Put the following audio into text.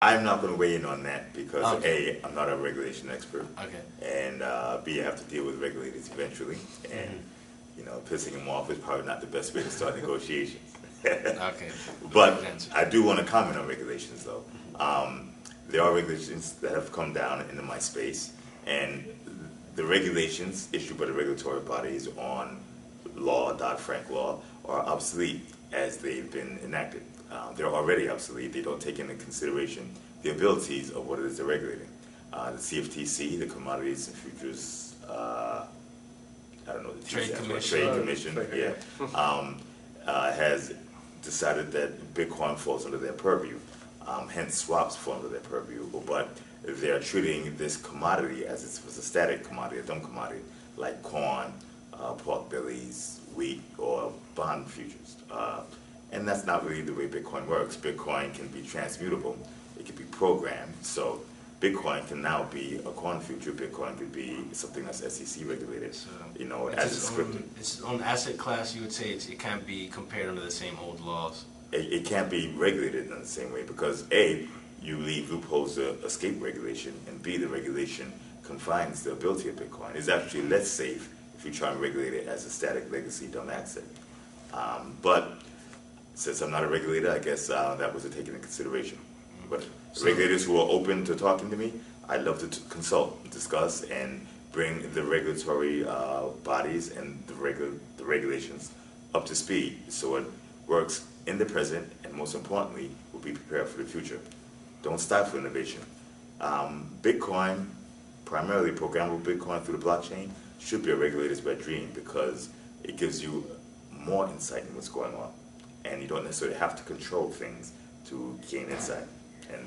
I'm not going to weigh in on that because Okay. A, I'm not a regulation expert, Okay. and B, I have to deal with regulators eventually, and pissing them off is probably not the best way to start negotiations. Okay. But Good answer. I do want to comment on regulations, though. There are regulations that have come down into my space, and the regulations issued by the regulatory bodies on law, Dodd-Frank law, are obsolete as they've been enacted. They're already obsolete. They don't take into consideration the abilities of what it is they're regulating. The CFTC, the Commodities and Futures, I don't know, the Trade Commission. Trade Commission, yeah, has decided that Bitcoin falls under their purview. Hence, swaps fall under their purview. But they're treating this commodity as if it was a static commodity, a dumb commodity, like corn, pork bellies, wheat, or bond futures. And that's not really the way Bitcoin works. Bitcoin can be transmutable. It can be programmed. So Bitcoin can now be a corn future. Bitcoin could be something that's SEC regulated. So as it's scripted. Its own asset class. You would say it can't be compared under the same old laws. It can't be regulated in the same way because A, you leave loopholes to escape regulation, and B, the regulation confines the ability of Bitcoin. It's actually less safe if you try and regulate it as a static legacy dumb asset. But since I'm not a regulator, I guess that was taken into consideration. But regulators who are open to talking to me, I'd love to consult, discuss, and bring the regulatory bodies and the regulations up to speed so it works in the present and, most importantly, will be prepared for the future. Don't stifle innovation. Bitcoin, primarily programmable Bitcoin through the blockchain, should be a regulator's wet dream because it gives you more insight in what's going on. And you don't necessarily have to control things to gain insight. And